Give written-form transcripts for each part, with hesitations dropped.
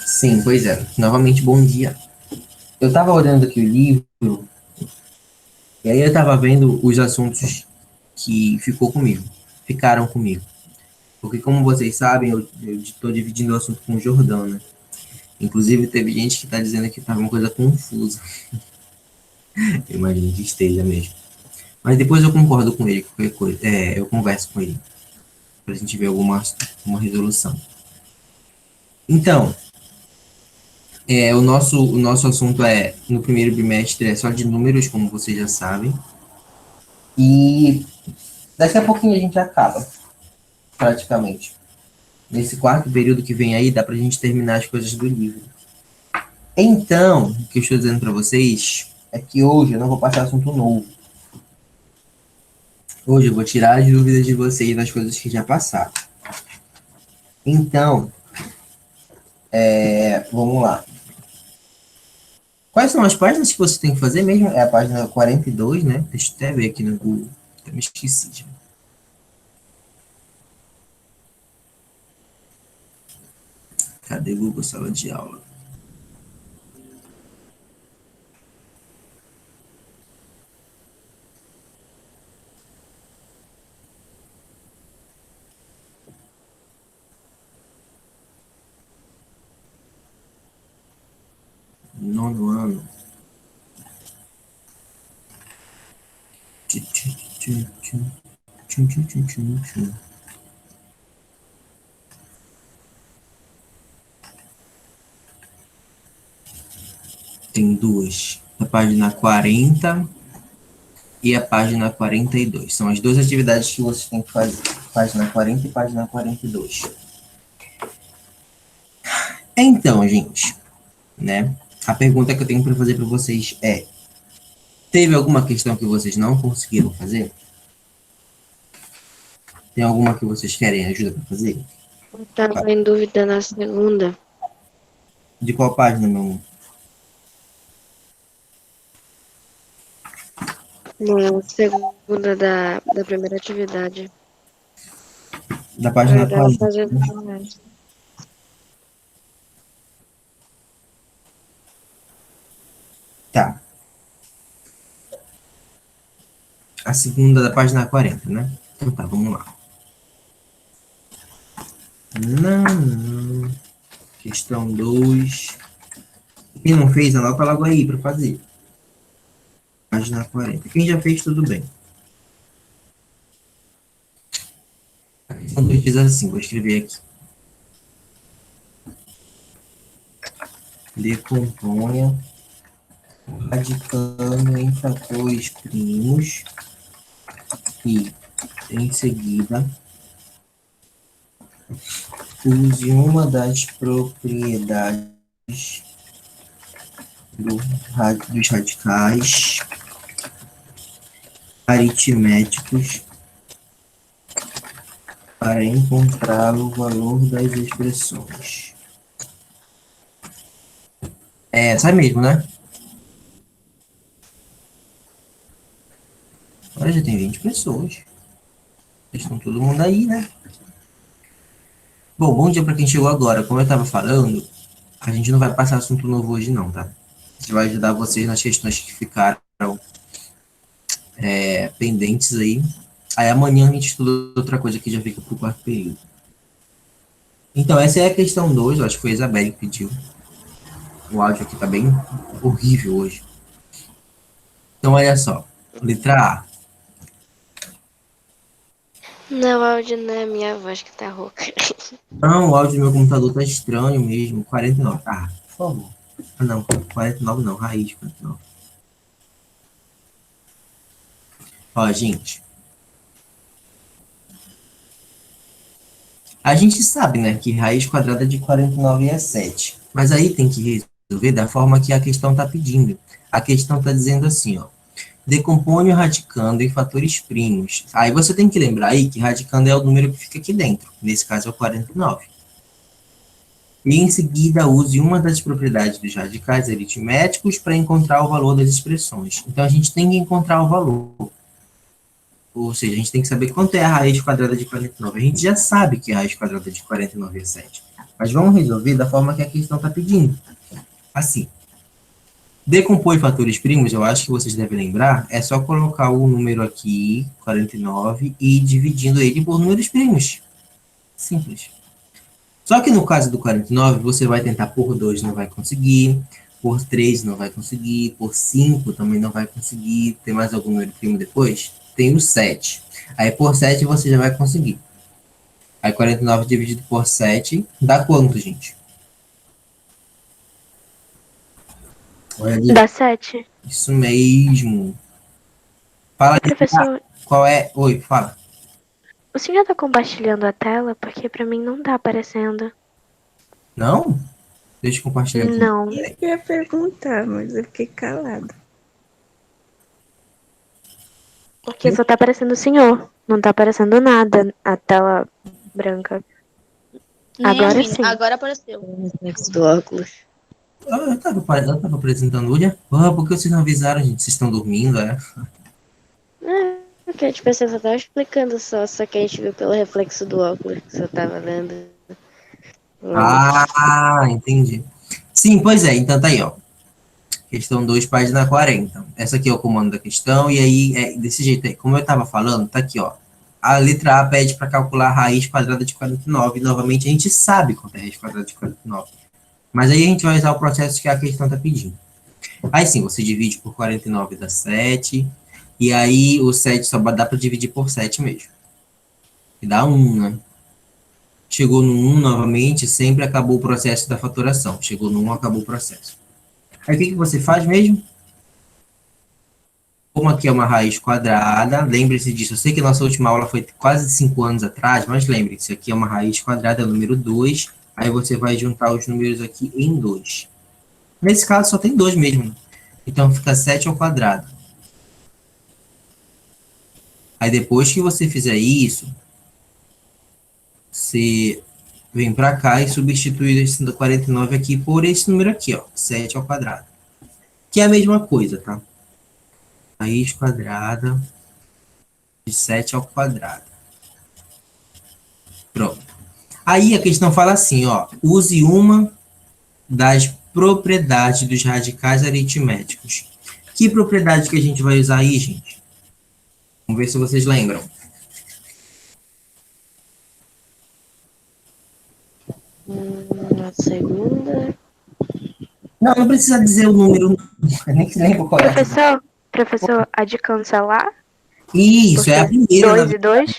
Sim, pois é. Novamente, bom dia. Eu estava olhando aqui o livro, e aí eu estava vendo os assuntos que ficaram comigo. Porque, como vocês sabem, eu estou dividindo o assunto com o Jordão, né? Inclusive, teve gente que está dizendo que estava uma coisa confusa. Eu imagino que esteja mesmo. Mas depois eu concordo com ele, qualquer coisa. Eu converso com ele, para a gente ver uma resolução. Então, o nosso assunto no primeiro bimestre, é só de números, como vocês já sabem. E daqui a pouquinho a gente acaba, praticamente. Nesse quarto período que vem aí, dá pra gente terminar as coisas do livro. Então, o que eu estou dizendo para vocês é que hoje eu não vou passar assunto novo. Hoje eu vou tirar as dúvidas de vocês das coisas que já passaram. Então, vamos lá. Quais são as páginas que você tem que fazer mesmo? É a página 42, né? Deixa eu até ver aqui no Google. Eu me esqueci já. Cadê Google Sala de Aula? Nono ano. Tchum, tchum, tchum, tchum, tchum, tchum, tchum, tchum, tchum. Tem duas. A página 40 e a página 42. São as duas atividades que você tem que fazer. Página 40 e página 42. Então, gente, né? A pergunta que eu tenho para fazer para vocês é: teve alguma questão que vocês não conseguiram fazer? Tem alguma que vocês querem ajuda para fazer? Eu tava em dúvida na segunda. De qual página, meu amor? Na segunda da primeira atividade. Da página Era 40. fazer mais. Tá. A segunda da página 40, né? Então tá, vamos lá. Não. Questão 2. Quem não fez, anota logo aí para fazer. Página 40. Quem já fez, tudo bem. A questão 2 diz assim, vou escrever aqui. Decomponha radicando em fatores primos e, em seguida, use uma das propriedades dos radicais aritméticos para encontrar o valor das expressões. É essa mesmo, né? Olha, já tem 20 pessoas. Estão todo mundo aí, né? Bom dia para quem chegou agora. Como eu estava falando, a gente não vai passar assunto novo hoje não, tá? A gente vai ajudar vocês nas questões que ficaram pendentes aí. Aí amanhã a gente estuda outra coisa que já fica para o quarto período. Então, essa é a questão 2, eu acho que foi a Isabelle que pediu. O áudio aqui tá bem horrível hoje. Então, olha só. Letra A. Não, o áudio não é minha voz que tá rouca. Não, o áudio do meu computador tá estranho mesmo. 49. Ah, por favor. Ah, não. 49 não. Raiz 49. Ó, gente. A gente sabe, né, que raiz quadrada de 49 é 7. Mas aí tem que resolver da forma que a questão está pedindo. A questão está dizendo assim, ó. Decompõe o radicando em fatores primos. Aí você tem que lembrar aí que radicando é o número que fica aqui dentro. Nesse caso é o 49. E em seguida use uma das propriedades dos radicais aritméticos para encontrar o valor das expressões. Então a gente tem que encontrar o valor. Ou seja, a gente tem que saber quanto é a raiz quadrada de 49. A gente já sabe que a raiz quadrada de 49 é 7. Mas vamos resolver da forma que a questão está pedindo. Assim, decompor em fatores primos, eu acho que vocês devem lembrar, é só colocar o número aqui, 49, e ir dividindo ele por números primos. Simples. Só que no caso do 49, você vai tentar por 2, não vai conseguir, por 3 não vai conseguir, por 5 também não vai conseguir. Tem mais algum número primo depois? Tem o 7. Aí por 7 você já vai conseguir. Aí 49 dividido por 7 dá quanto, gente? Olha ali. Dá 7. Isso mesmo. Fala aí, Professor, qual é? Oi, fala. o senhor tá compartilhando a tela? Porque pra mim não tá aparecendo. Não? Deixa eu compartilhar aqui. Não. Eu ia perguntar, mas eu fiquei calada. Porque só tá aparecendo o senhor. Não tá aparecendo nada. A tela branca. Agora sim. Agora apareceu. O reflexo do óculos. Eu tava apresentando hoje. Ah, por que vocês não avisaram, gente? Vocês estão dormindo, é? Porque, tipo, você só tava explicando só que a gente viu pelo reflexo do óculos que você tava vendo. Ah, entendi. Sim, pois é. Então tá aí, ó. Questão 2, página 40. Essa aqui é o comando da questão. E aí, é desse jeito aí. Como eu tava falando, tá aqui, ó. A letra A pede para calcular a raiz quadrada de 49. Novamente, a gente sabe quanto é a raiz quadrada de 49. Mas aí a gente vai usar o processo que a questão está pedindo. Aí sim, você divide por 49 dá 7. E aí o 7 só dá para dividir por 7 mesmo. E dá 1, né? Chegou no 1 novamente, sempre acabou o processo da fatoração. Chegou no 1, acabou o processo. Aí o que você faz mesmo? Como aqui é uma raiz quadrada, lembre-se disso. Eu sei que nossa última aula foi quase 5 anos atrás, mas lembre-se, aqui é uma raiz quadrada, é o número 2. Aí você vai juntar os números aqui em 2. Nesse caso só tem 2 mesmo, né? Então fica 7 ao quadrado. Aí depois que você fizer isso, você vem para cá e substitui esse 49 aqui por esse número aqui, ó, 7 ao quadrado. Que é a mesma coisa, tá? Raiz quadrada de 7 ao quadrado. Pronto. Aí a questão fala assim, ó, use uma das propriedades dos radicais aritméticos. Que propriedade que a gente vai usar aí, gente? Vamos ver se vocês lembram. Na segunda. Não precisa dizer o número, nem se lembra qual é. Professor, a de cancelar? Isso, é a primeira. 2 e 2?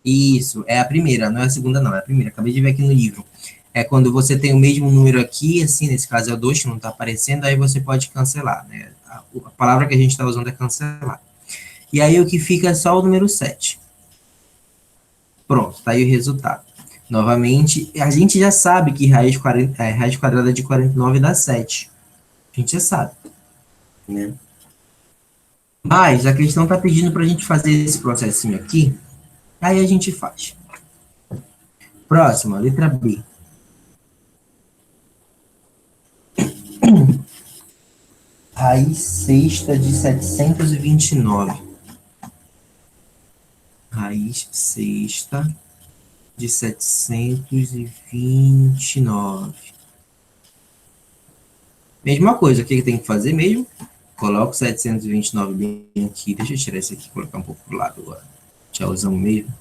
Isso, é a primeira, não é a segunda não, é a primeira. Acabei de ver aqui no livro. É quando você tem o mesmo número aqui, assim, nesse caso é o 2, que não está aparecendo, aí você pode cancelar, né? A palavra que a gente está usando é cancelar. E aí o que fica é só o número 7. Pronto, tá aí o resultado. Novamente, a gente já sabe que raiz quadrada de 49 dá 7. A gente já sabe, né? Mas a questão está pedindo para a gente fazer esse processinho aqui, aí a gente faz. Próxima, letra B. Raiz sexta de 729. Raiz sexta de 729. Mesma coisa, o que tem que fazer mesmo? Coloca o 729 bem aqui. Deixa eu tirar esse aqui e colocar um pouco pro lado agora. Já usamos mesmo.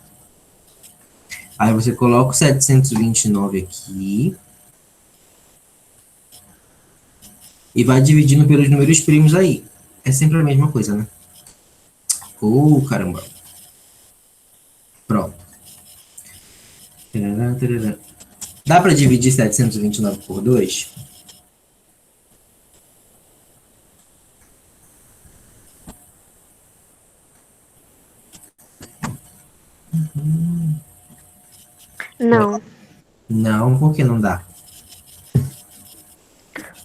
Aí você coloca o 729 aqui. E vai dividindo pelos números primos aí. É sempre a mesma coisa, né? Caramba. Pronto. Dá para dividir 729 por 2? Não, Não, por que não dá?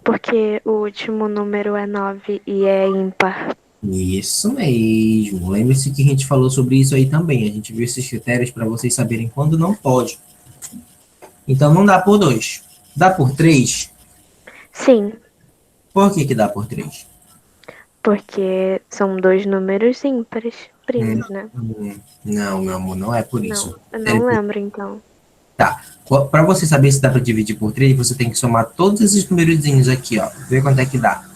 porque o último número é 9 e é ímpar. Isso mesmo. Lembre-se que a gente falou sobre isso aí também. A gente viu esses critérios para vocês saberem quando não pode. Então não dá por 2. Dá por 3? Sim, Por que dá por 3? porque são dois números ímpares, primos, né? Não, meu amor, não é por isso. Não, eu não lembro então. Tá. Para você saber se dá para dividir por 3, você tem que somar todos esses numerozinhos aqui, ó. Ver quanto é que dá.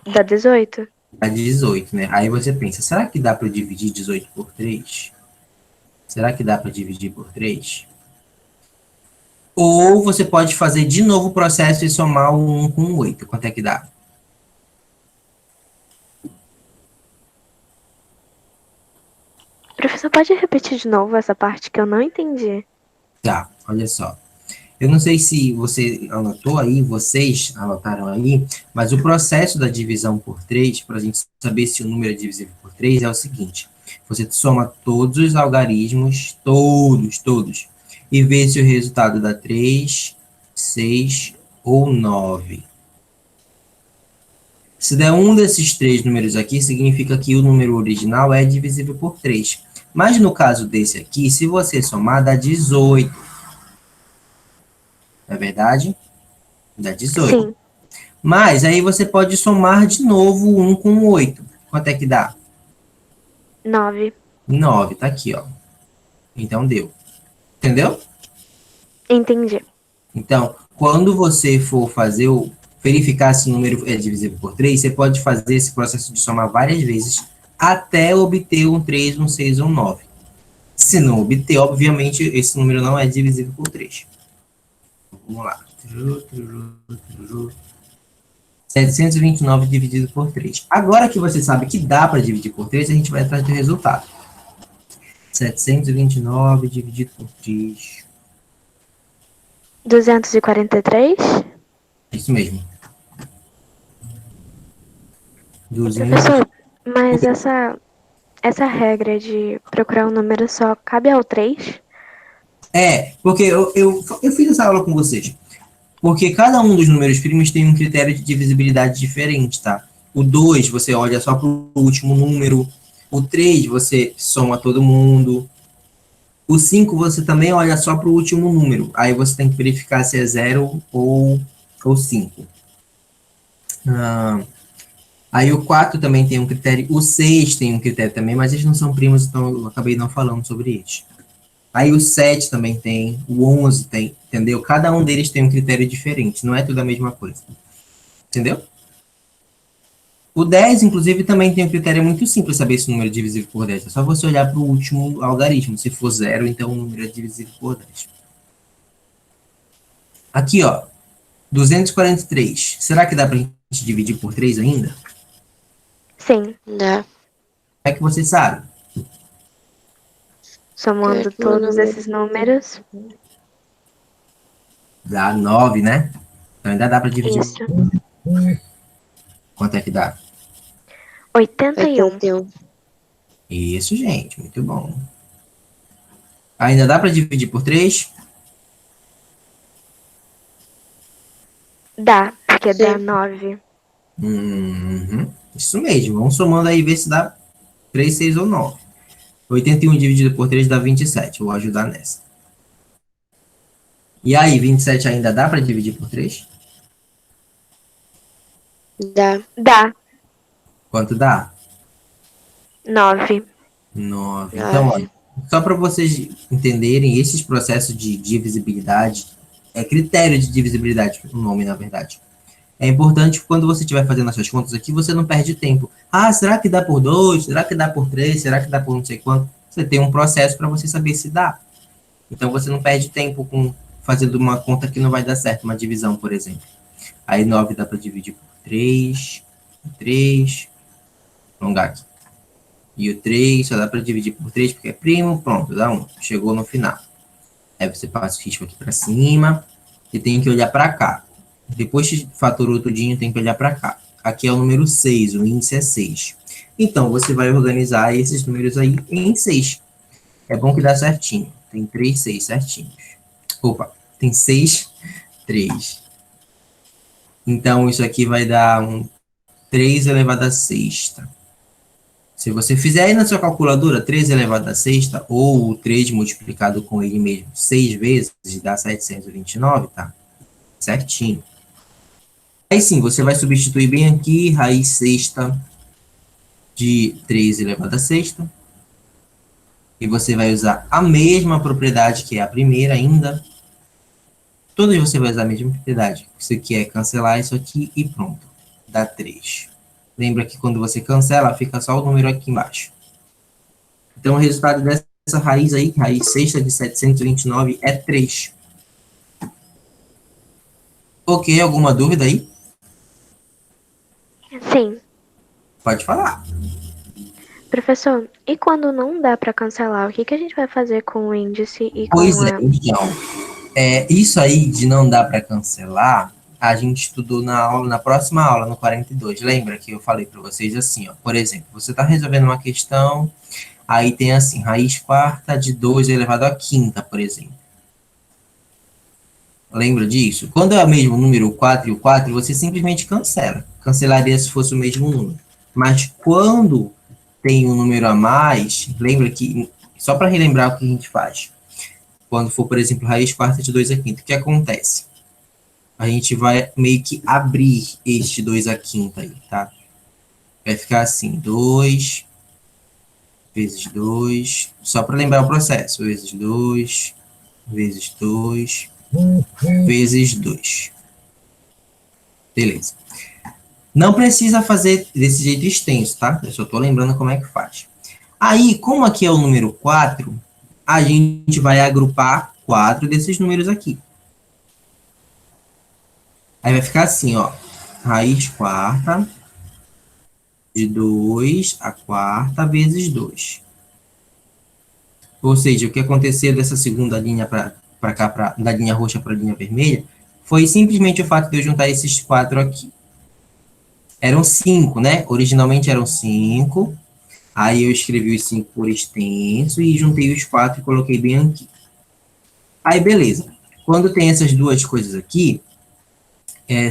Dá 18. Dá 18, né? Aí você pensa, será que dá para dividir 18 por 3? Será que dá para dividir por 3? Ou você pode fazer de novo o processo e somar o 1 com o 8. Quanto é que dá? Professor, pode repetir de novo essa parte que eu não entendi? Tá, olha só. Eu não sei se você anotou aí, vocês anotaram aí, mas o processo da divisão por 3, para a gente saber se o número é divisível por 3, é o seguinte. Você soma todos os algarismos, todos, e vê se o resultado dá 3, 6 ou 9. Se der um desses três números aqui, significa que o número original é divisível por 3. Mas no caso desse aqui, se você somar, dá 18. Não é verdade? Dá 18. Sim. Mas aí você pode somar de novo o 1 com o 8. Quanto é que dá? 9. 9, tá aqui, ó. Então deu. Entendeu? Entendi. Então, quando você for fazer verificar se o número é divisível por 3, você pode fazer esse processo de somar várias vezes até obter um 3, um 6 ou um 9. Se não obter, obviamente, esse número não é divisível por 3. Vamos lá. 729 dividido por 3. Agora que você sabe que dá para dividir por 3, a gente vai atrás do resultado. 729 dividido por 3. 243? Isso mesmo. 200. Professor, mas essa regra de procurar um número só cabe ao 3? Porque eu fiz essa aula com vocês. Porque cada um dos números primos tem um critério de divisibilidade diferente, tá? O 2, você olha só para o último número. O 3, você soma todo mundo. O 5, você também olha só para o último número. Aí você tem que verificar se é 0 ou 5. Aí o 4 também tem um critério. O 6 tem um critério também, mas eles não são primos, então eu acabei não falando sobre eles. Aí o 7 também tem, o 11 tem, entendeu? Cada um deles tem um critério diferente, não é tudo a mesma coisa. Entendeu? O 10, inclusive, também tem um critério muito simples saber se o número é divisível por 10. É só você olhar para o último algarismo. Se for 0, então o número é divisível por 10. Aqui, ó, 243. Será que dá para a gente dividir por 3 ainda? Sim. Dá. É que você sabe. Somando todos esses números. Dá 9, né? Então ainda dá para dividir. Isso. Quanto é que dá? 81. 81. Isso, gente. Muito bom. Ainda dá para dividir por 3? Dá, porque Sim. dá 9. Isso mesmo. Vamos somando aí e ver se dá 3, 6 ou 9. 81 dividido por 3 dá 27. Vou ajudar nessa. E aí, 27 ainda dá para dividir por 3? Dá. Dá. Quanto dá? 9. 9. Então, olha, só para vocês entenderem, esses processos de divisibilidade, é critério de divisibilidade, o nome, na verdade. É importante que quando você estiver fazendo essas contas aqui, você não perde tempo. Ah, será que dá por 2? Será que dá por 3? Será que dá por não sei quanto? Você tem um processo para você saber se dá. Então, você não perde tempo com fazendo uma conta que não vai dar certo, uma divisão, por exemplo. Aí, 9 dá para dividir por 3. 3. Alongar aqui. E o 3 só dá para dividir por 3 porque é primo. Pronto, dá 1. Chegou no final. Aí você passa o risco aqui para cima e tem que olhar para cá. Depois que fatorou tudinho, tem que olhar para cá. Aqui é o número 6, o índice é 6. Então, você vai organizar esses números aí em 6. É bom que dá certinho. Tem 3, 6 certinhos. Opa, tem 6, 3. Então, isso aqui vai dar um 3 elevado a sexta. Se você fizer aí na sua calculadora 3 elevado a sexta, ou o 3 multiplicado com ele mesmo 6 vezes, dá 729, tá? Certinho. Aí sim, você vai substituir bem aqui, raiz sexta de 3 elevado a sexta. E você vai usar a mesma propriedade que é a primeira ainda. Todas você vai usar a mesma propriedade. Isso aqui é cancelar isso aqui e pronto. Dá 3. Lembra que quando você cancela, fica só o número aqui embaixo. Então, o resultado dessa raiz aí, raiz sexta de 729, é 3. Ok, alguma dúvida aí? Sim. Pode falar. Professor, e quando não dá para cancelar, o que a gente vai fazer com o índice e com Pois é, a... então, isso aí de não dar para cancelar, a gente estudou na próxima aula, no 42. Lembra que eu falei para vocês assim, ó, por exemplo, você está resolvendo uma questão, aí tem assim, raiz quarta de 2 elevado à quinta, por exemplo. Lembra disso? Quando é o mesmo número 4 e o 4, você simplesmente cancela. Cancelaria se fosse o mesmo número. Mas quando tem um número a mais, lembra que, só para relembrar o que a gente faz, quando for, por exemplo, raiz quarta de 2 à quinta, o que acontece? A gente vai meio que abrir este 2 à quinta aí, tá? Vai ficar assim, 2 vezes 2, só para lembrar o processo, vezes 2, vezes 2, vezes 2. Beleza. Não precisa fazer desse jeito extenso, tá? Eu só estou lembrando como é que faz. Aí, como aqui é o número 4, a gente vai agrupar 4 desses números aqui. Aí vai ficar assim, ó. Raiz quarta de 2 a quarta vezes 2. Ou seja, o que aconteceu dessa segunda linha para cá, da linha roxa para a linha vermelha, foi simplesmente o fato de eu juntar esses 4 aqui. Eram 5, né? Originalmente eram 5. Aí eu escrevi os 5 por extenso e juntei os 4 e coloquei bem aqui. Aí, beleza. Quando tem essas duas coisas aqui,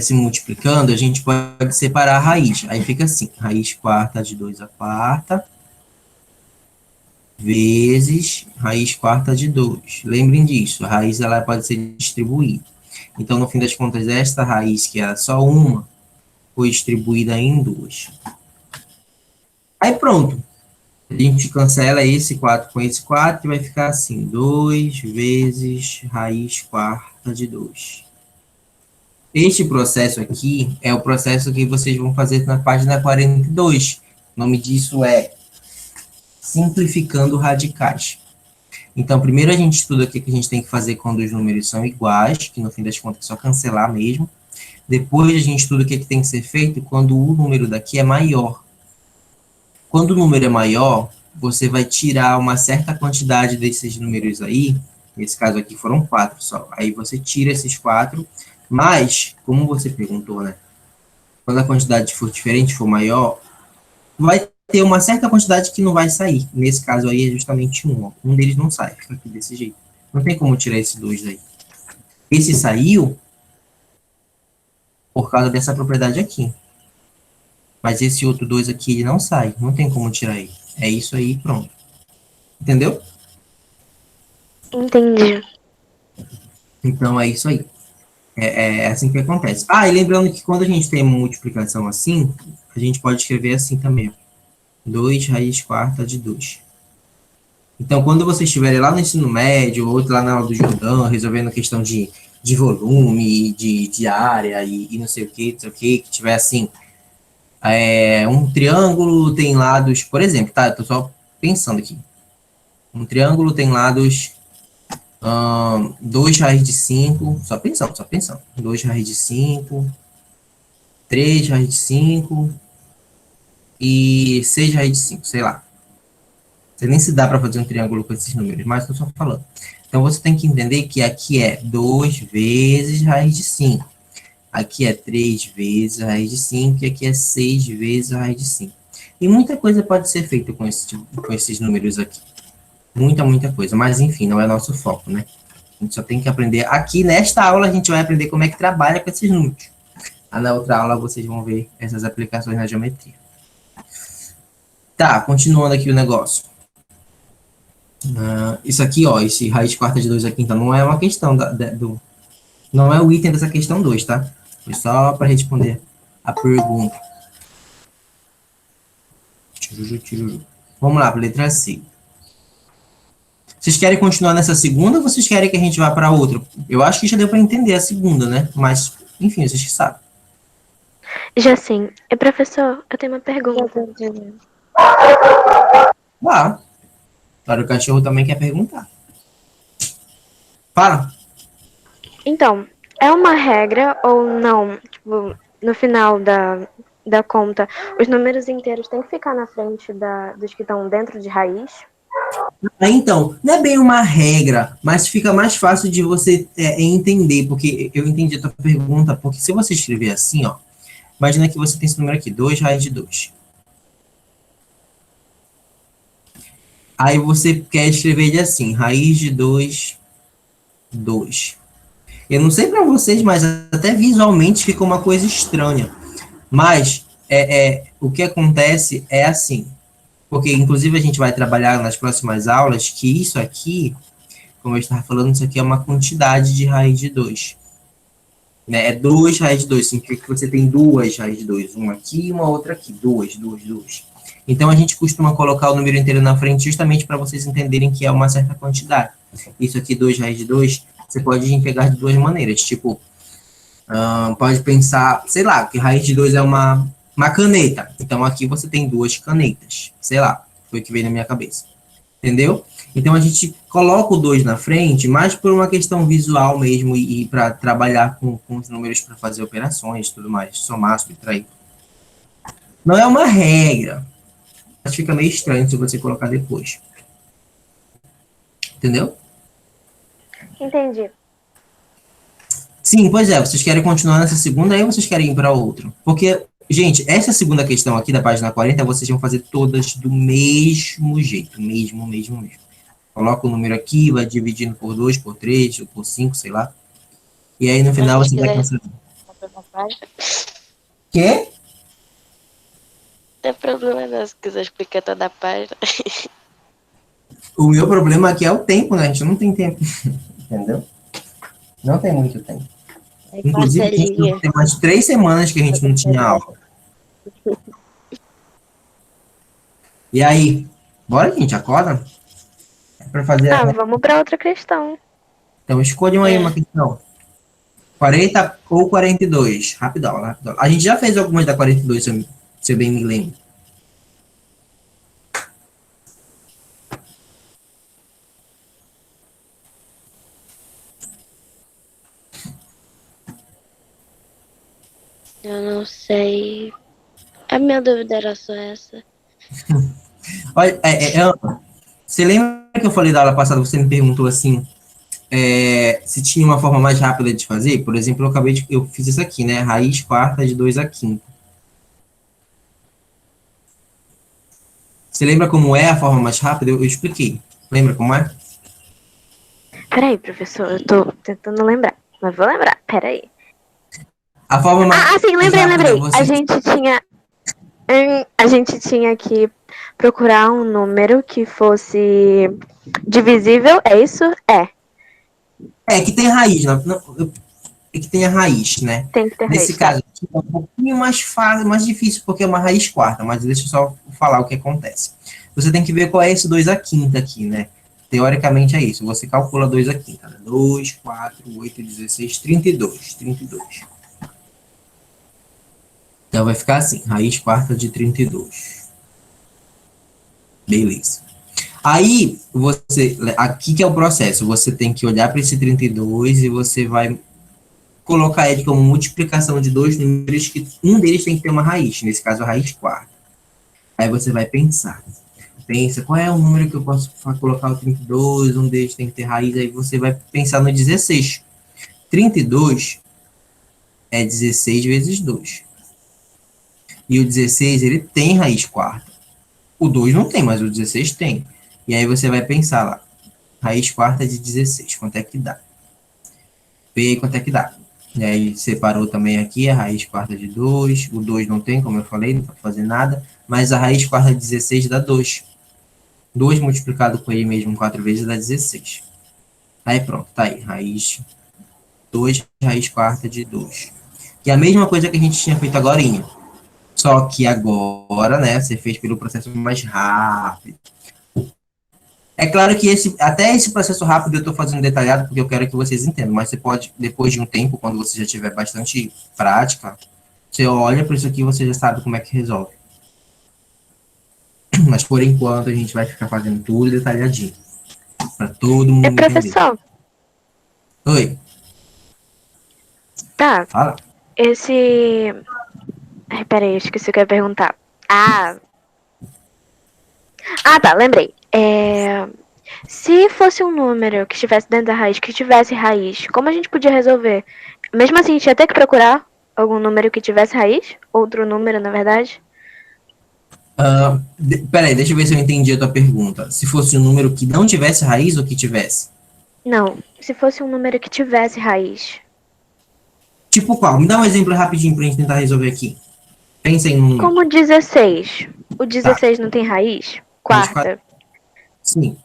se multiplicando, a gente pode separar a raiz. Aí fica assim, raiz quarta de 2 a quarta, vezes raiz quarta de 2. Lembrem disso, a raiz ela pode ser distribuída. Então, no fim das contas, esta raiz, que era só uma, foi distribuída em duas. Aí pronto. A gente cancela esse 4 com esse 4 e vai ficar assim, 2 vezes raiz quarta de 2. Este processo aqui é o processo que vocês vão fazer na página 42. O nome disso é simplificando radicais. Então, primeiro a gente estuda o que a gente tem que fazer quando os números são iguais, que no fim das contas é só cancelar mesmo. Depois a gente estuda o que tem que ser feito quando o número daqui é maior. Quando o número é maior, você vai tirar uma certa quantidade desses números aí, nesse caso aqui foram 4 só, aí você tira esses 4, mas, como você perguntou, né, quando a quantidade for diferente, for maior, vai ter uma certa quantidade que não vai sair. Nesse caso aí é justamente um. Um deles não sai, fica aqui desse jeito. Não tem como tirar esse 2 daí. Esse saiu por causa dessa propriedade aqui. Mas esse outro 2 aqui, ele não sai. Não tem como tirar ele. É isso aí, pronto. Entendeu? Entendi. Então, é isso aí. É assim que acontece. Ah, e lembrando que quando a gente tem uma multiplicação assim, a gente pode escrever assim também. 2 raiz quarta de 2. Então, quando vocês estiverem lá no ensino médio, ou lá na aula do Jordão, resolvendo questão de volume, de área e não sei o que, que tiver assim, um triângulo tem lados, por exemplo, tá? Eu tô só pensando aqui. Um triângulo tem lados 2 raiz de 5, só pensando. 2 raiz de 5, 3 raiz de 5 e 6 raiz de 5, sei lá. Você nem se dá para fazer um triângulo com esses números, mas estou só falando. Então, você tem que entender que aqui é 2 vezes raiz de 5. Aqui é 3 vezes raiz de 5 e aqui é 6 vezes raiz de 5. E muita coisa pode ser feita com esses números aqui. Muita coisa. Mas, enfim, não é nosso foco, né? A gente só tem que aprender. Aqui, nesta aula, a gente vai aprender como é que trabalha com esses números. Na outra aula, vocês vão ver essas aplicações na geometria. Tá, continuando aqui o negócio. Isso aqui, ó, esse raiz quarta de 2 aqui, então, não é uma questão não é o item dessa questão 2, tá? Foi só para responder a pergunta. Tiruru, tiruru. Vamos lá, letra C. Vocês querem continuar nessa segunda ou vocês querem que a gente vá para outra? Eu acho que já deu para entender a segunda, né? Mas, enfim, vocês que sabem. Já sim. Professor, eu tenho uma pergunta. Lá. Claro, o cachorro também quer perguntar. Fala. Então, é uma regra ou não? Tipo, no final da conta, os números inteiros têm que ficar na frente dos que estão dentro de raiz? Então, não é bem uma regra, mas fica mais fácil de você entender, porque eu entendi a tua pergunta, porque se você escrever assim, ó, imagina que você tem esse número aqui, 2 raiz de 2. Aí você quer escrever ele assim, raiz de 2, 2. Eu não sei para vocês, mas até visualmente fica uma coisa estranha. Mas o que acontece é assim, porque inclusive a gente vai trabalhar nas próximas aulas que isso aqui, como eu estava falando, isso aqui é uma quantidade de raiz de 2. Né? É 2 raiz de 2, significa que você tem duas raiz de 2, uma aqui e uma outra aqui, duas. Então a gente costuma colocar o número inteiro na frente justamente para vocês entenderem que é uma certa quantidade. Isso aqui, 2 raiz de 2, você pode pegar de duas maneiras, tipo, pode pensar, sei lá, que raiz de 2 é uma caneta. Então aqui você tem duas canetas. Sei lá, foi o que veio na minha cabeça. Entendeu? Então a gente coloca o 2 na frente, mais por uma questão visual mesmo e para trabalhar com os números para fazer operações e tudo mais, somar, subtrair. Não é uma regra, mas fica meio estranho se você colocar depois. Entendeu? Entendi. Sim, pois é, vocês querem continuar nessa segunda, aí vocês querem ir para outra. Porque, gente, essa segunda questão aqui da página 40, vocês vão fazer todas do mesmo jeito, mesmo. Coloca o número aqui, vai dividindo por 2, por 3, ou por 5, sei lá. E aí no final você vai cancelar. Quê? Não tem problema não, se quiser explicar toda a página. O meu problema aqui é o tempo, né? A gente não tem tempo. Entendeu? Não tem muito tempo. Inclusive, tem mais 3 semanas que a gente não tinha aula. E aí? Bora, gente, acorda? É pra fazer Vamos para outra questão. Então, escolham aí uma questão. 40 ou 42? Rapidão, rapidão. A gente já fez algumas da 42, se eu bem me lembro. Eu não sei. A minha dúvida era só essa. Olha, você lembra que eu falei da aula passada, você me perguntou assim, se tinha uma forma mais rápida de fazer? Por exemplo, eu fiz isso aqui, né? Raiz quarta de 2 a quinta. Você lembra como é a forma mais rápida? Eu expliquei. Lembra como é? Peraí, professor, eu tô tentando lembrar. Mas vou lembrar, peraí. A forma mais sim, lembrei. Você... A gente tinha que procurar um número que fosse divisível, é isso? que tem raiz, é que tem a raiz, né? Tem que ter Nesse raiz. caso, é um pouquinho mais fácil, mais difícil, porque é uma raiz quarta, mas deixa eu só falar o que acontece. Você tem que ver qual é esse 2 a quinta aqui, né? Teoricamente é isso. Você calcula 2 a quinta. Né? 2, 4, 8, 16, 32. 32. Então vai ficar assim, raiz quarta de 32. Beleza. Aí, aqui que é o processo, você tem que olhar para esse 32 e você vai colocar ele como multiplicação de dois números que um deles tem que ter uma raiz, nesse caso a raiz quarta. Aí você vai pensar. Pensa, qual é o número que eu posso colocar o 32, um deles tem que ter raiz, aí você vai pensar no 16. 32 é 16 vezes 2. E o 16, ele tem raiz quarta. O 2 não tem, mas o 16 tem. E aí você vai pensar lá, raiz quarta de 16, quanto é que dá? Vê aí quanto é que dá. E aí separou também aqui a raiz quarta de 2, o 2 não tem, como eu falei, não pode fazer nada, mas a raiz quarta de 16 dá 2. 2 multiplicado com ele mesmo 4 vezes dá 16. Aí pronto, tá aí, raiz 2, raiz quarta de 2. Que é a mesma coisa que a gente tinha feito agorinha. Só que agora, né, você fez pelo processo mais rápido. É claro que até esse processo rápido eu estou fazendo detalhado porque eu quero que vocês entendam, mas você pode, depois de um tempo, quando você já tiver bastante prática, você olha para isso aqui e você já sabe como é que resolve. Mas por enquanto a gente vai ficar fazendo tudo detalhadinho, para todo E mundo entender. professor, Oi, tá, fala. esse... Ai, peraí, esqueci o que eu ia perguntar. Tá, lembrei. Se fosse um número que estivesse dentro da raiz, que tivesse raiz, como a gente podia resolver? Mesmo assim, a gente ia ter que procurar algum número que tivesse raiz? Outro número, na verdade? Peraí, deixa eu ver se eu entendi a tua pergunta. Se fosse um número que não tivesse raiz ou que tivesse? Não, se fosse um número que tivesse raiz. Tipo qual? Me dá um exemplo rapidinho pra gente tentar resolver aqui. Pensa em um número. Como 16. O Tá, 16 não tem raiz? raiz quadrada. Quarta. Sim,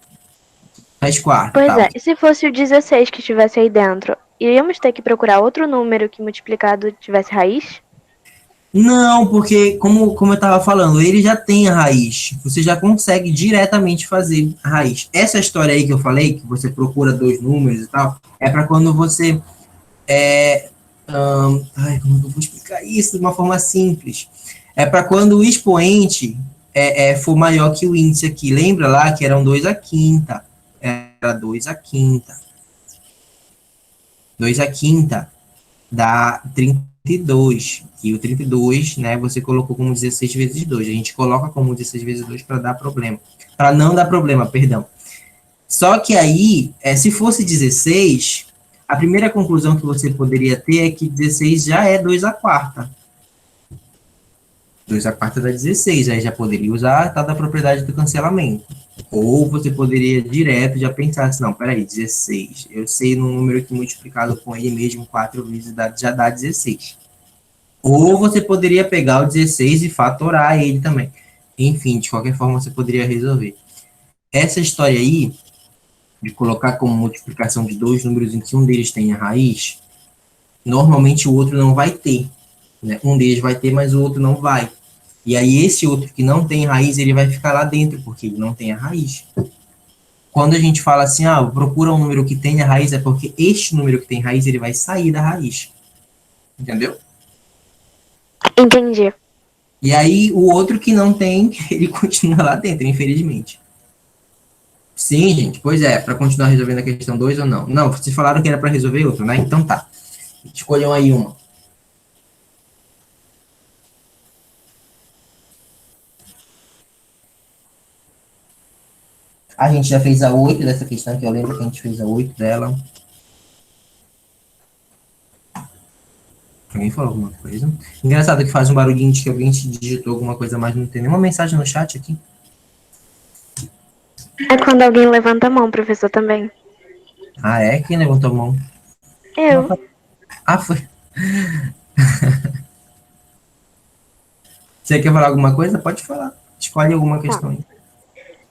raiz quarta, Pois tá. é, e se fosse o 16 que estivesse aí dentro? Iríamos ter que procurar outro número que multiplicado tivesse raiz? Não, porque, como eu estava falando, ele já tem a raiz. Você já consegue diretamente fazer a raiz. Essa história aí que eu falei, que você procura dois números e tal, é para quando você. Como que eu vou explicar isso de uma forma simples? É para quando o expoente for maior que o índice aqui. Lembra lá que eram 2 à quinta? Era 2 à quinta. 2 à quinta dá 32. E o 32, né, você colocou como 16 vezes 2. A gente coloca como 16 vezes 2 para dar problema. Para não dar problema, perdão. Só que aí, se fosse 16, a primeira conclusão que você poderia ter é que 16 já é 2 à quarta. 2 à quarta dá 16, aí já poderia usar a tal da propriedade do cancelamento. Ou você poderia direto já pensar assim, não, peraí, 16. Eu sei no número que multiplicado com ele mesmo 4 vezes já dá 16. Ou você poderia pegar o 16 e fatorar ele também. Enfim, de qualquer forma você poderia resolver. Essa história aí, de colocar como multiplicação de dois números em que um deles tem a raiz, normalmente o outro não vai ter. Né? Um deles vai ter, mas o outro não vai. E aí esse outro que não tem raiz, ele vai ficar lá dentro, porque ele não tem a raiz. Quando a gente fala assim, procura um número que tenha raiz, é porque este número que tem raiz, ele vai sair da raiz. Entendeu? Entendi. E aí o outro que não tem, ele continua lá dentro, infelizmente. Sim, gente, pois é, para continuar resolvendo a questão 2 ou não? Não, vocês falaram que era para resolver outro, né? Então tá. Escolham aí uma. A gente já fez a 8 dessa questão, que eu lembro que a gente fez a 8 dela. Alguém falou alguma coisa? Engraçado que faz um barulhinho de que alguém te digitou alguma coisa, mas não tem nenhuma mensagem no chat aqui. É quando alguém levanta a mão, professor, também. Ah, é? Quem levantou a mão? Eu. Foi. Você quer falar alguma coisa? Pode falar. Escolhe alguma questão aí.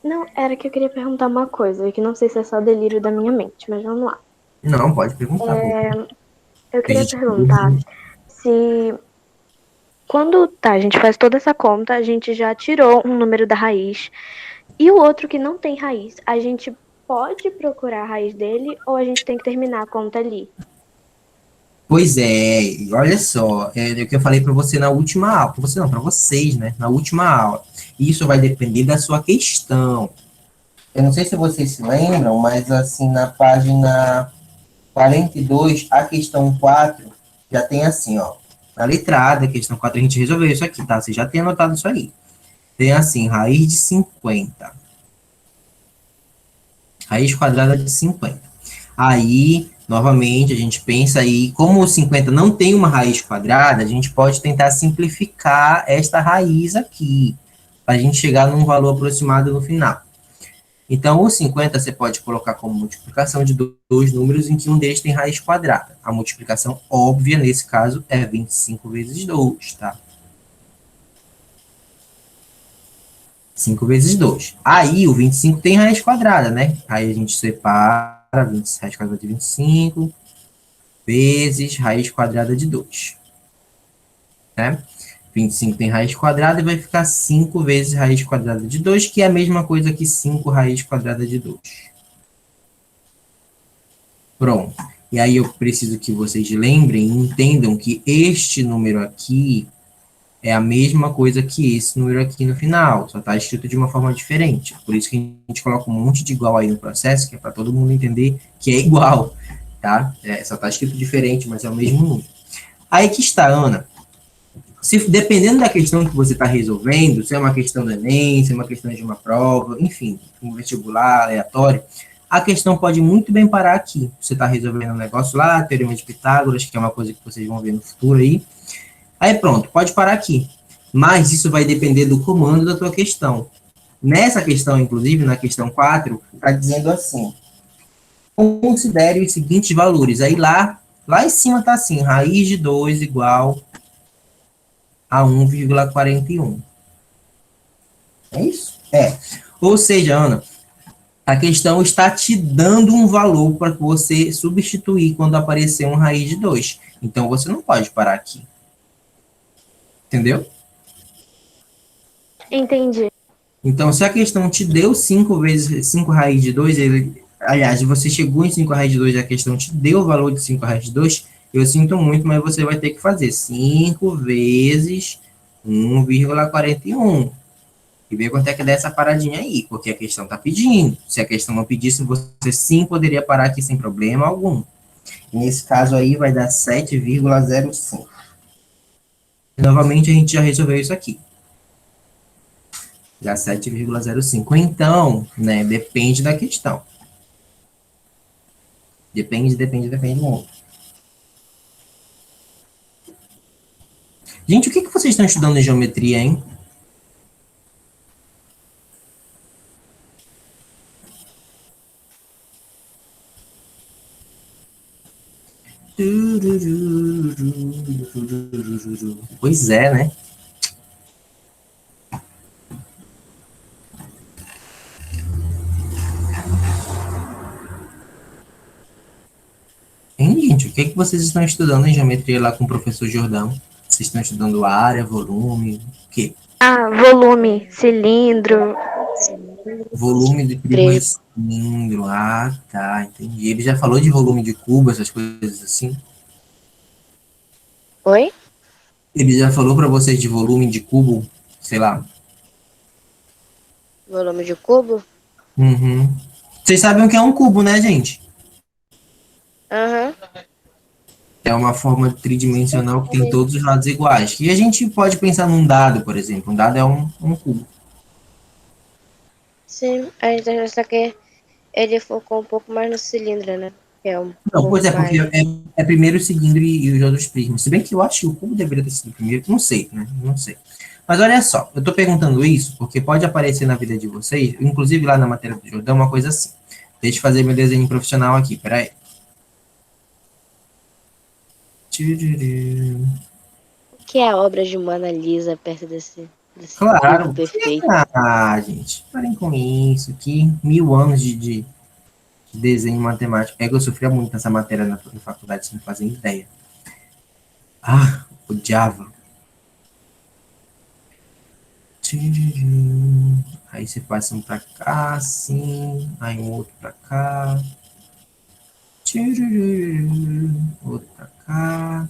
Não, era que eu queria perguntar uma coisa, que não sei se é só delírio da minha mente, mas vamos lá. Não, pode perguntar. Eu queria perguntar se quando a gente faz toda essa conta, a gente já tirou um número da raiz e o outro que não tem raiz, a gente pode procurar a raiz dele ou a gente tem que terminar a conta ali? Pois é, olha só, o que eu falei para você na última aula, para você não, para vocês, né, na última aula. Isso vai depender da sua questão. Eu não sei se vocês se lembram, mas assim, na página 42, a questão 4 já tem assim, ó, na letrada, a questão 4 a gente resolveu isso aqui, tá? Você já tem anotado isso aí. Tem assim, raiz de 50. Raiz quadrada de 50. Aí, novamente, a gente pensa aí, como o 50 não tem uma raiz quadrada, a gente pode tentar simplificar esta raiz aqui, para a gente chegar num valor aproximado no final. Então, o 50 você pode colocar como multiplicação de dois números em que um deles tem raiz quadrada. A multiplicação óbvia, nesse caso, é 25 vezes 2, tá? 5 vezes 2. Aí, o 25 tem raiz quadrada, né? Aí a gente separa raiz quadrada de 25 vezes raiz quadrada de 2. Né? 25 tem raiz quadrada e vai ficar 5 vezes raiz quadrada de 2, que é a mesma coisa que 5 raiz quadrada de 2. Pronto. E aí eu preciso que vocês lembrem e entendam que este número aqui é a mesma coisa que esse número aqui no final, só está escrito de uma forma diferente. Por isso que a gente coloca um monte de igual aí no processo, que é para todo mundo entender que é igual, tá? Só está escrito diferente, mas é o mesmo número. Aí que está, Ana. Se, dependendo da questão que você está resolvendo, se é uma questão do Enem, se é uma questão de uma prova, enfim, um vestibular aleatório, a questão pode muito bem parar aqui. Você está resolvendo um negócio lá, Teorema de Pitágoras, que é uma coisa que vocês vão ver no futuro aí. Aí pronto, pode parar aqui. Mas isso vai depender do comando da tua questão. Nessa questão, inclusive, na questão 4, está dizendo assim: considere os seguintes valores. Aí lá em cima está assim, raiz de 2 igual a 1,41. É isso? É. Ou seja, Ana, a questão está te dando um valor para você substituir quando aparecer um raiz de 2. Então, você não pode parar aqui. Entendeu? Entendi. Então, se a questão te deu 5 vezes 5 raiz de 2, aliás, você chegou em 5 raiz de 2 e a questão te deu o valor de 5 raiz de 2, eu sinto muito, mas você vai ter que fazer 5 vezes 1,41. E ver quanto é que dá essa paradinha aí, porque a questão está pedindo. Se a questão não pedisse, você sim poderia parar aqui sem problema algum. Nesse caso aí, vai dar 7,05. Novamente, a gente já resolveu isso aqui. Dá 7,05. Então, né, depende da questão. Depende muito. Gente, o que vocês estão estudando em geometria, hein? Pois é, né? Hein, gente? O que vocês estão estudando em geometria lá com o professor Jordão? Vocês estão estudando área, volume, o quê? Ah, volume, cilindro. Volume de prisma de cilindro. Ah, tá, entendi. Ele já falou de volume de cubo, essas coisas assim? Oi? Ele já falou para vocês de volume de cubo, sei lá. Volume de cubo? Uhum. Vocês sabem o que é um cubo, né, gente? Aham. É uma forma tridimensional que tem todos os lados iguais. E a gente pode pensar num dado, por exemplo. Um dado é um cubo. Sim, a gente só que ele focou um pouco mais no cilindro, né? Que é um Não, pois é, porque mais... é primeiro o cilindro e os outros prismas. Se bem que eu acho que o cubo deveria ter sido primeiro, não sei, né? Não sei. Mas olha só, eu estou perguntando isso porque pode aparecer na vida de vocês, inclusive lá na matéria do Jordão, uma coisa assim. Deixa eu fazer meu desenho profissional aqui, peraí. O que é a obra de Mona Lisa perto desse Claro. cubo perfeito? Ah, gente, parem com isso. Que 1000 anos de desenho matemático. É que eu sofria muito nessa matéria na faculdade, sem fazer ideia. Ah, odiava. Aí você passa um pra cá, assim. Aí um outro pra cá. Outro pra cá.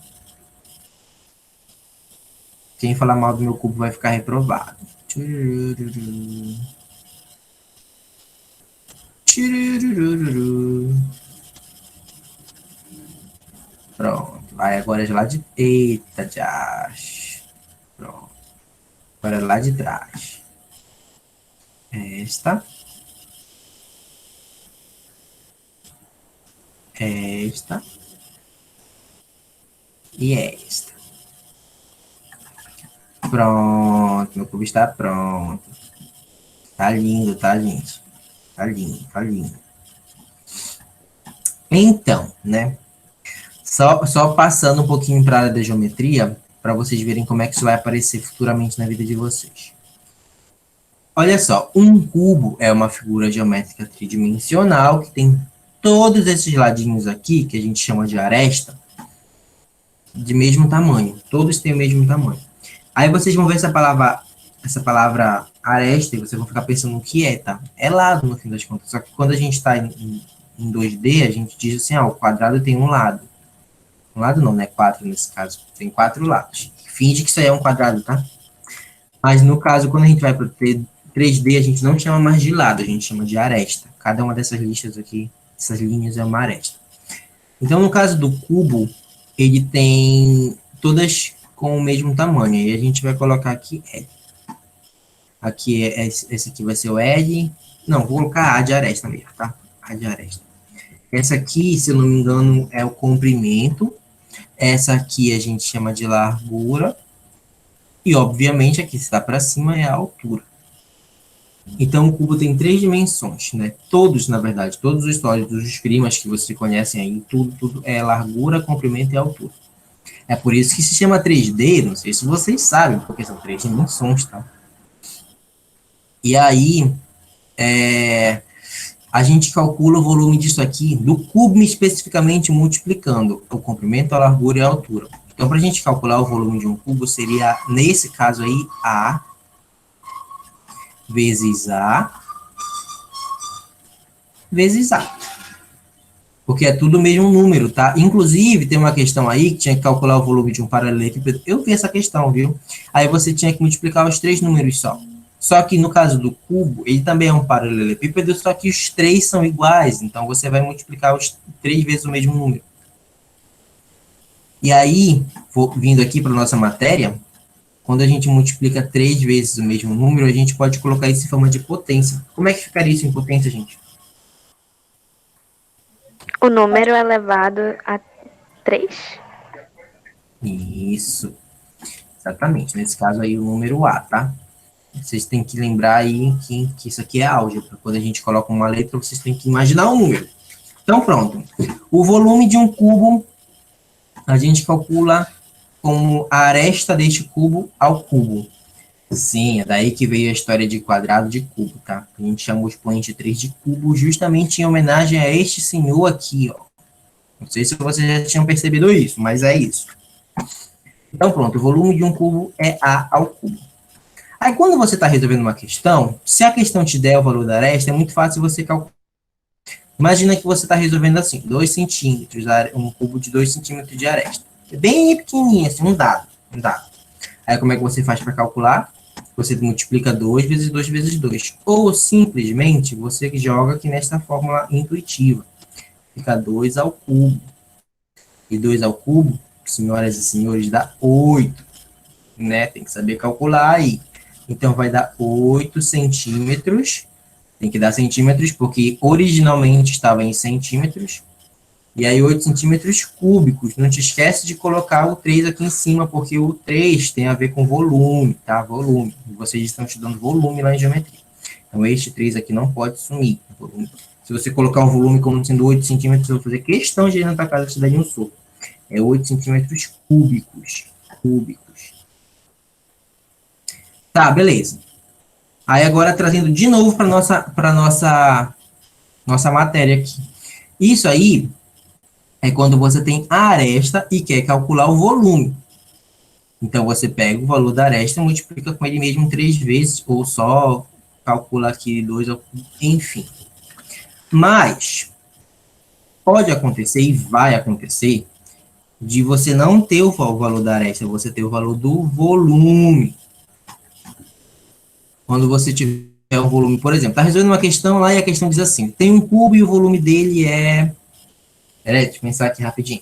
Quem falar mal do meu cubo vai ficar reprovado. Pronto. Aí agora é lá de... Eita, Josh. Pronto. Agora é lá de trás. Esta. Esta. E esta. Pronto. Meu cubo está pronto. Tá lindo, tá, gente? Tá lindo, tá lindo. Então, né? Só passando um pouquinho para a área da geometria, para vocês verem como é que isso vai aparecer futuramente na vida de vocês. Olha só, um cubo é uma figura geométrica tridimensional que tem todos esses ladinhos aqui, que a gente chama de aresta, de mesmo tamanho. Todos têm o mesmo tamanho. Aí vocês vão ver essa palavra aresta e vocês vão ficar pensando o que é, tá? É lado, no fim das contas. Só que quando a gente está em 2D, a gente diz assim, o quadrado tem um lado. Um lado não, né? 4 nesse caso. Tem 4 lados. Finge que isso aí é um quadrado, tá? Mas no caso, quando a gente vai para 3D, a gente não chama mais de lado, a gente chama de aresta. Cada uma dessas listas aqui, essas linhas é uma aresta. Então, no caso do cubo, ele tem todas com o mesmo tamanho. E a gente vai colocar aqui L. Aqui, esse aqui vai ser o L. Não, vou colocar A de aresta mesmo, tá? A de aresta. Essa aqui, se eu não me engano, é o comprimento. Essa aqui a gente chama de largura. E, obviamente, aqui está para cima é a altura. Então, o cubo tem 3 dimensões, né? Todos, na verdade, todos os sólidos, os primas que vocês conhecem aí, tudo é largura, comprimento e altura. É por isso que se chama 3D, não sei se vocês sabem, porque são 3 dimensões, tá? E aí, a gente calcula o volume disso aqui, do cubo especificamente multiplicando o comprimento, a largura e a altura. Então, para a gente calcular o volume de um cubo, seria, nesse caso aí, A vezes A vezes A. Porque é tudo o mesmo número, tá? Inclusive, tem uma questão aí que tinha que calcular o volume de um paralelepípedo. Eu vi essa questão, viu? Aí você tinha que multiplicar os 3 números só. Só que no caso do cubo, ele também é um paralelepípedo, só que os 3 são iguais. Então, você vai multiplicar os 3 vezes o mesmo número. E aí, vindo aqui para nossa matéria, quando a gente multiplica 3 vezes o mesmo número, a gente pode colocar isso em forma de potência. Como é que ficaria isso em potência, gente? O número elevado a 3? Isso. Exatamente. Nesse caso aí, o número A, tá? Vocês têm que lembrar aí que isso aqui é álgebra. Quando a gente coloca uma letra, vocês têm que imaginar um número. Então, pronto. O volume de um cubo, a gente calcula como a aresta deste cubo ao cubo. Sim, é daí que veio a história de quadrado de cubo, tá? A gente chama o expoente 3 de cubo justamente em homenagem a este senhor aqui, ó. Não sei se vocês já tinham percebido isso, mas é isso. Então, pronto, o volume de um cubo é A ao cubo. Aí, quando você está resolvendo uma questão, se a questão te der o valor da aresta, é muito fácil você calcular. Imagina que você está resolvendo assim, 2 centímetros, um cubo de 2 centímetros de aresta. É bem pequenininho, assim, um dado. Aí, como é que você faz para calcular? Você multiplica 2 vezes 2 vezes 2. Ou, simplesmente, você joga aqui nesta fórmula intuitiva. Fica 2 ao cubo. E 2 ao cubo, senhoras e senhores, dá 8. Né? Tem que saber calcular aí. Então, vai dar 8 centímetros. Tem que dar centímetros, porque originalmente estava em centímetros. E aí, 8 centímetros cúbicos. Não te esquece de colocar o 3 aqui em cima, porque o 3 tem a ver com volume, tá? Volume. Vocês estão estudando volume lá em geometria. Então, este 3 aqui não pode sumir. Se você colocar um volume como sendo 8 centímetros, eu vou fazer questão de ir na tua casa te dar um soco. É 8 centímetros cúbicos. Tá, beleza. Aí, agora, trazendo de novo para nossa matéria aqui. Isso aí é quando você tem a aresta e quer calcular o volume. Então, você pega o valor da aresta e multiplica com ele mesmo 3 vezes, ou só calcula aqui 2, enfim. Mas, pode acontecer e vai acontecer de você não ter o valor da aresta, você ter o valor do volume. Quando você tiver o volume, por exemplo, está resolvendo uma questão lá e a questão diz assim, tem um cubo e o volume dele é... Peraí, deixa eu pensar aqui rapidinho.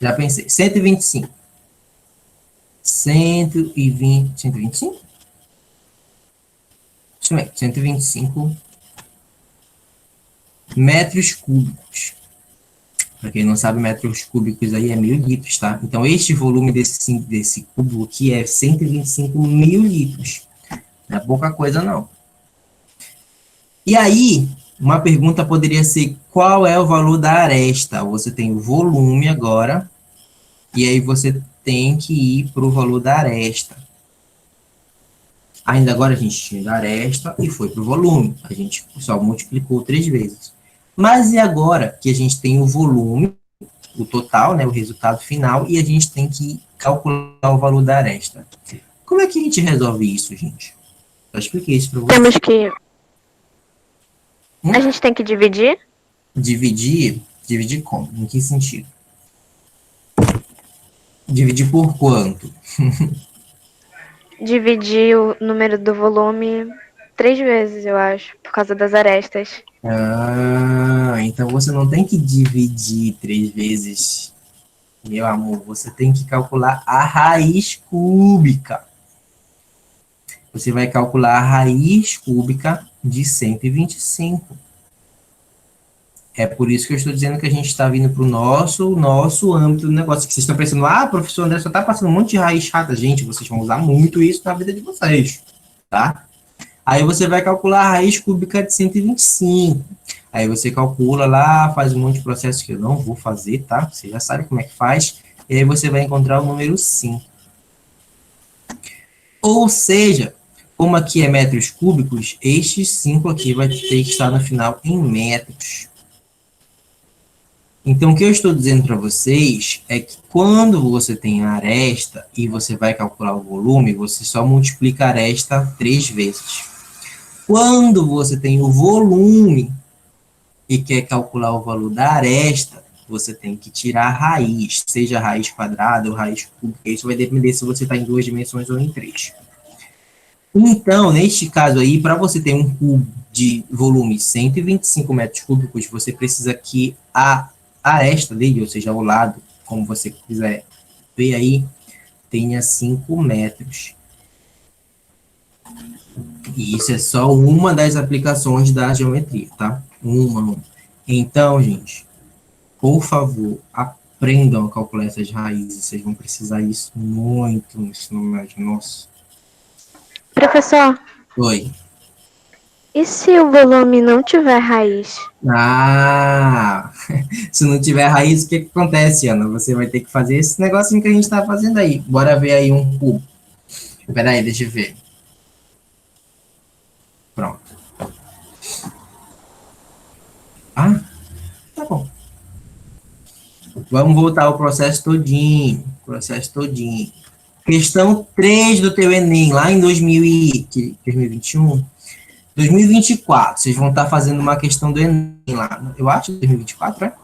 Já pensei. 125. 125? Isso mesmo, 125 metros cúbicos. Para quem não sabe, metros cúbicos aí é 1.000 litros, tá? Então, este volume desse cubo aqui é 125.000 litros. Não é pouca coisa, não. E aí, uma pergunta poderia ser, qual é o valor da aresta? Você tem o volume agora, e aí você tem que ir para o valor da aresta. Ainda agora a gente tinha a aresta e foi para o volume. A gente só multiplicou 3 vezes. Mas e agora que a gente tem o volume o total, né, o resultado final, e a gente tem que calcular o valor da aresta. Como é que a gente resolve isso, gente? Eu expliquei isso para vocês. Temos que. A gente tem que dividir? Dividir como? Em que sentido? Dividir por quanto? Dividir o número do volume 3 vezes, eu acho, por causa das arestas. Ah, então você não tem que dividir 3 vezes, meu amor. Você tem que calcular a raiz cúbica. Você vai calcular a raiz cúbica de 125. É por isso que eu estou dizendo que a gente está vindo para o nosso âmbito do negócio. Que vocês estão pensando, professor André só está passando um monte de raiz chata. Gente, vocês vão usar muito isso na vida de vocês, tá? Aí você vai calcular a raiz cúbica de 125. Aí você calcula lá, faz um monte de processos que eu não vou fazer, tá? Você já sabe como é que faz. E aí você vai encontrar o número 5. Ou seja, como aqui é metros cúbicos, este 5 aqui vai ter que estar no final em metros. Então, o que eu estou dizendo para vocês é que quando você tem a aresta e você vai calcular o volume, você só multiplica a aresta 3 vezes. Quando você tem o volume e quer calcular o valor da aresta, você tem que tirar a raiz, seja a raiz quadrada ou raiz cúbica. Isso vai depender se você está em 2 dimensões ou em 3. Então, neste caso aí, para você ter um cubo de volume 125 metros cúbicos, você precisa que a aresta dele, ou seja, o lado, como você quiser ver aí, tenha 5 metros. E isso é só uma das aplicações da geometria, tá? Uma. Então, gente, por favor, aprendam a calcular essas raízes. Vocês vão precisar isso muito no ensino médio. Nossa. Professor, Oi. e se o volume não tiver raiz? Se não tiver raiz, o que acontece, Ana? Você vai ter que fazer esse negocinho que a gente está fazendo aí. Bora ver aí um cubo. Espera aí, deixa eu ver. Pronto. Tá bom. Vamos voltar ao processo todinho. Questão 3 do teu Enem, lá em 2021. 2024, vocês vão estar fazendo uma questão do Enem lá. Eu acho 2024, é?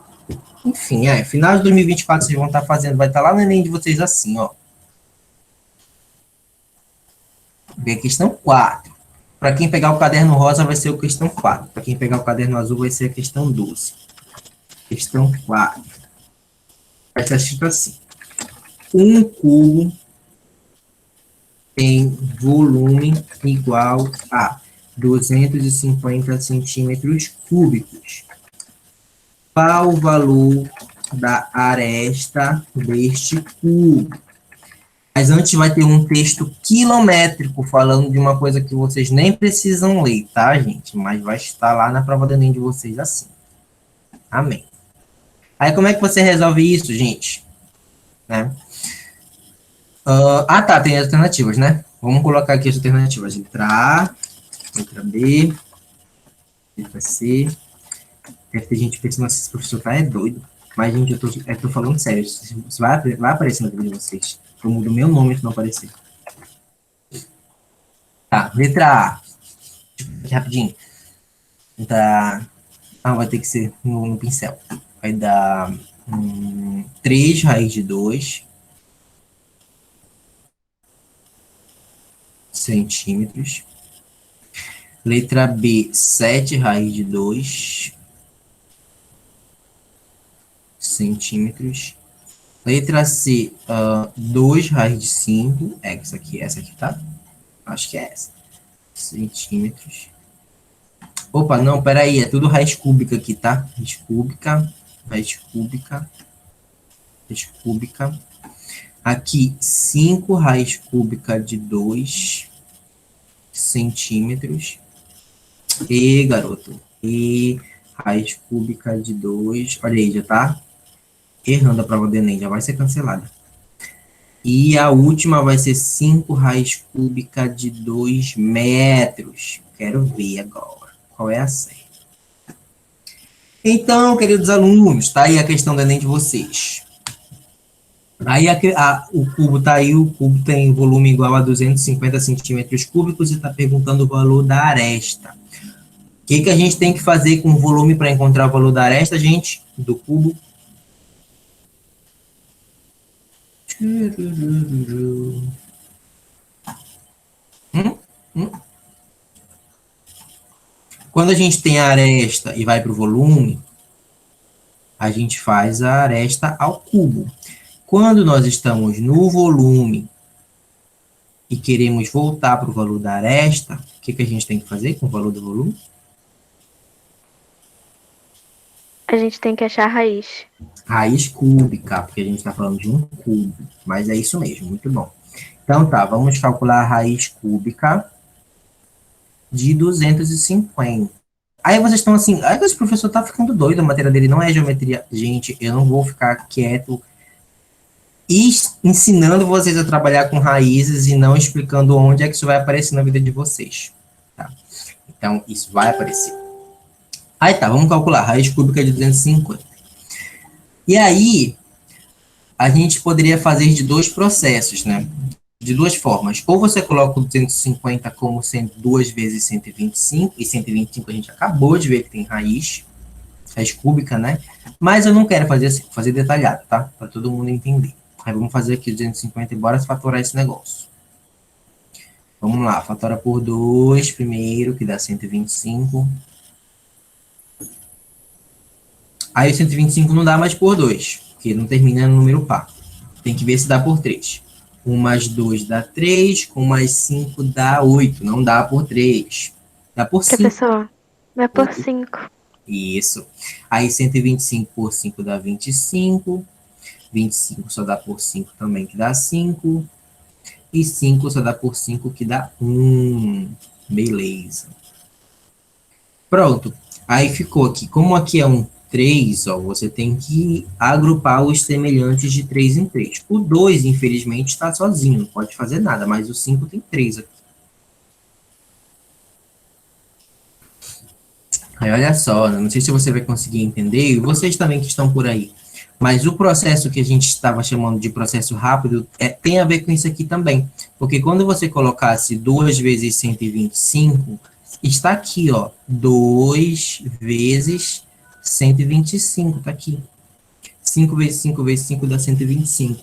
Enfim, final de 2024 vocês vão estar fazendo, vai estar lá no Enem de vocês assim, ó. Vem a questão 4. Para quem pegar o caderno rosa vai ser a questão 4. Para quem pegar o caderno azul vai ser a questão 12. Questão 4. Vai estar escrito assim. Um cubo tem volume igual a 250 centímetros cúbicos. Qual o valor da aresta deste cubo? Mas antes vai ter um texto quilométrico falando de uma coisa que vocês nem precisam ler, tá, gente? Mas vai estar lá na prova do Enem de vocês assim. Amém. Aí como é que você resolve isso, gente? Né? Tá, tem alternativas, né? Vamos colocar aqui as alternativas. Letra A, letra B, letra C. Deve ter gente pensando assim, esse professor tá doido. Mas, gente, eu tô falando sério. Isso vai aparecer na vida de vocês. Eu mudo meu nome se não aparecer. Tá, letra A. Aqui rapidinho. Vai ter que ser no pincel. Vai dar 3 raiz de 2 centímetros. Letra B, 7 raiz de 2 centímetros. Letra C, 2 raiz de 5. É essa aqui, tá? Acho que é essa. Centímetros. Opa, não, peraí, é tudo raiz cúbica aqui, tá? Raiz cúbica. Aqui, 5 raiz cúbica de 2 centímetros. E, garoto. E raiz cúbica de 2. Olha aí, já tá errando a prova do Enem, já vai ser cancelada. E a última vai ser 5 raiz cúbica de 2 metros. Quero ver agora. Qual é a certa? Então, queridos alunos, tá aí a questão do Enem de vocês. Aí o cubo tá aí, o cubo tem volume igual a 250 centímetros cúbicos e está perguntando o valor da aresta. O que a gente tem que fazer com o volume para encontrar o valor da aresta, gente? Do cubo. Quando a gente tem a aresta e vai para o volume, a gente faz a aresta ao cubo. Quando nós estamos no volume e queremos voltar para o valor da aresta, o que a gente tem que fazer com o valor do volume? A gente tem que achar a raiz. Raiz cúbica, porque a gente está falando de um cubo. Mas é isso mesmo, muito bom. Então tá, vamos calcular a raiz cúbica de 250. Aí vocês estão assim, esse professor tá ficando doido, a matéria dele não é geometria. Gente, eu não vou ficar quieto e ensinando vocês a trabalhar com raízes e não explicando onde é que isso vai aparecer na vida de vocês. Tá? Então, isso vai aparecer. Aí tá, vamos calcular. Raiz cúbica de 250. E aí, a gente poderia fazer de dois processos, né? De duas formas. Ou você coloca o 250 como sendo 2 vezes 125, e 125 a gente acabou de ver que tem raiz cúbica, né? Mas eu não quero fazer assim, vou fazer detalhado, tá? Para todo mundo entender. Aí vamos fazer aqui 250 e bora fatorar esse negócio. Vamos lá, fatora por 2 primeiro, que dá 125. Aí o 125 não dá mais por 2, porque não termina no número par. Tem que ver se dá por 3. 1 mais 2 dá 3, 1 mais 5 dá 8. Não dá por 3. Dá por 5. Professor, é por 5. Isso. Aí 125 por 5 dá 25. 25 só dá por 5 também, que dá 5. E 5 só dá por 5, que dá 1. Beleza. Pronto. Aí ficou aqui. Como aqui é um 3, ó, você tem que agrupar os semelhantes de 3 em 3. O 2, infelizmente, está sozinho, não pode fazer nada, mas o 5 tem 3 aqui. Aí, olha só, não sei se você vai conseguir entender, e vocês também que estão por aí. Mas o processo que a gente estava chamando de processo rápido tem a ver com isso aqui também. Porque quando você colocasse 2 vezes 125, está aqui, ó, 2 vezes 125, tá aqui. 5 vezes 5 vezes 5 dá 125.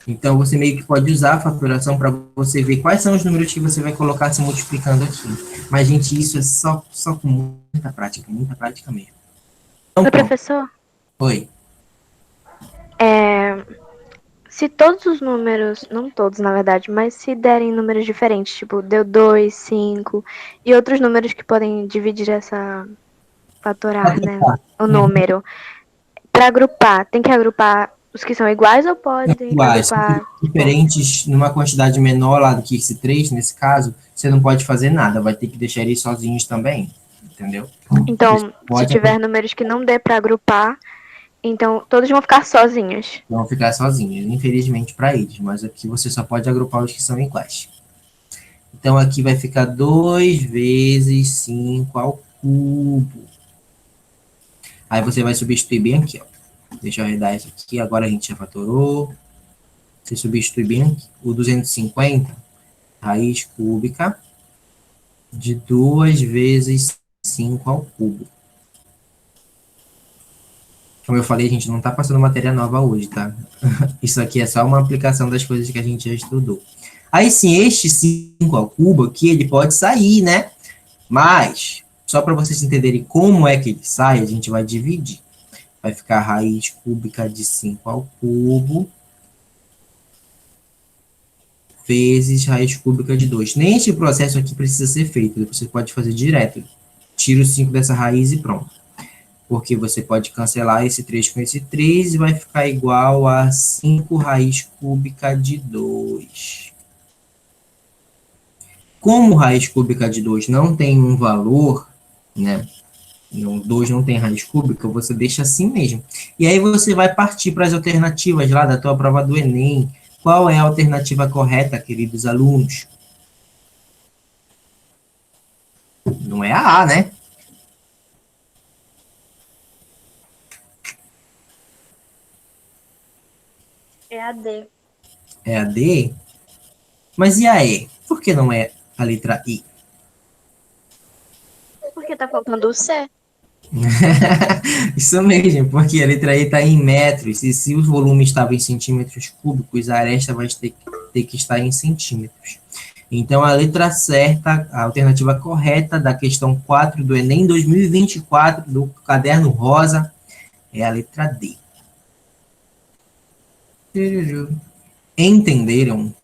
Então, você meio que pode usar a fatoração para você ver quais são os números que você vai colocar se multiplicando aqui. Mas, gente, isso é só com muita prática mesmo. Então, Oi, pronto. professor. Oi. Se todos os números, não todos na verdade, mas se derem números diferentes, tipo, deu 2, 5, e outros números que podem dividir essa fatorar, né, o número, para agrupar, tem que agrupar os que são iguais ou pode Iguais, agrupar diferentes, numa quantidade menor lá do que esse 3, nesse caso, você não pode fazer nada, vai ter que deixar eles sozinhos também, entendeu? Então, se tiver números que não dê para agrupar, então todos vão ficar sozinhos. Vão ficar sozinhos, infelizmente para eles, mas aqui você só pode agrupar os que são iguais. Então, aqui vai ficar 2 vezes 5 ao cubo. Aí você vai substituir bem aqui, ó. Deixa eu arredar isso aqui, agora a gente já fatorou. Você substitui bem aqui. O 250, raiz cúbica de 2 vezes 5 ao cubo. Como eu falei, a gente não está passando matéria nova hoje, tá? Isso aqui é só uma aplicação das coisas que a gente já estudou. Aí sim, este 5 ao cubo aqui, ele pode sair, né? Mas, só para vocês entenderem como é que ele sai, a gente vai dividir. Vai ficar raiz cúbica de 5 ao cubo vezes raiz cúbica de 2. Nem este processo aqui precisa ser feito, você pode fazer direto. Tira o 5 dessa raiz e pronto. Porque você pode cancelar esse 3 com esse 3 e vai ficar igual a 5 raiz cúbica de 2. Como raiz cúbica de 2 não tem um valor, né? 2 não tem raiz cúbica, você deixa assim mesmo. E aí você vai partir para as alternativas lá da tua prova do Enem. Qual é a alternativa correta, queridos alunos? Não é a A, né? É a D. É a D? Mas e a E? Por que não é a letra I? Porque tá faltando o C. Isso mesmo, porque a letra E está em metros, e se o volume estava em centímetros cúbicos, a aresta vai ter que estar em centímetros. Então, a letra certa, a alternativa correta da questão 4 do Enem 2024, do caderno rosa, é a letra D. Entenderam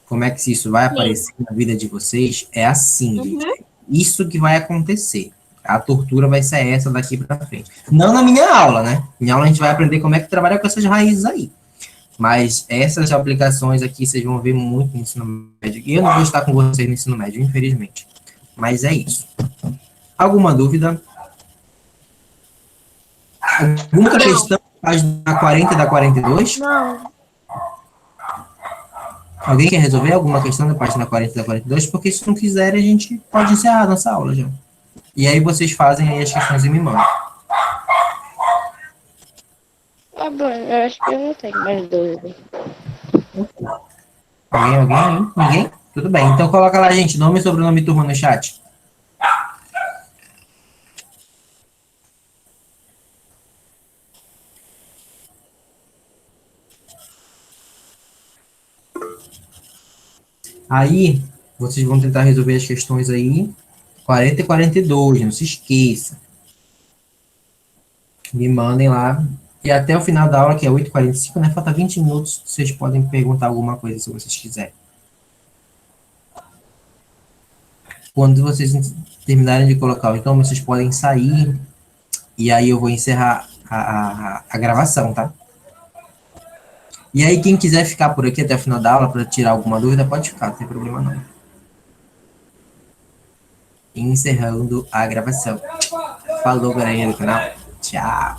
como é que isso vai aparecer na vida de vocês? É assim, gente. Isso que vai acontecer. A tortura vai ser essa daqui para frente. Não na minha aula, né? Minha aula a gente vai aprender como é que trabalha com essas raízes aí. Mas essas aplicações aqui vocês vão ver muito no ensino médio. E eu não vou estar com vocês no ensino médio, infelizmente. Mas é isso. Alguma dúvida? Alguma outra questão da 40 e da 42? Não. Alguém quer resolver alguma questão da página 40 e da 42? Porque se não quiser, a gente pode encerrar a nossa aula já. E aí vocês fazem aí as questões e me mandam. Tá bom, eu acho que eu não tenho mais dúvida. Alguém? Ninguém? Tudo bem. Então coloca lá, gente, nome, sobrenome e turma no chat. Aí, vocês vão tentar resolver as questões aí, 40 e 42, não se esqueça. Me mandem lá. E até o final da aula, que é 8h45, né? Falta 20 minutos, vocês podem perguntar alguma coisa se vocês quiserem. Quando vocês terminarem de colocar os nomes, vocês podem sair, e aí eu vou encerrar a gravação, tá? E aí, quem quiser ficar por aqui até o final da aula para tirar alguma dúvida, pode ficar, não tem problema não. Encerrando a gravação. Falou, galerinha do canal. Tchau.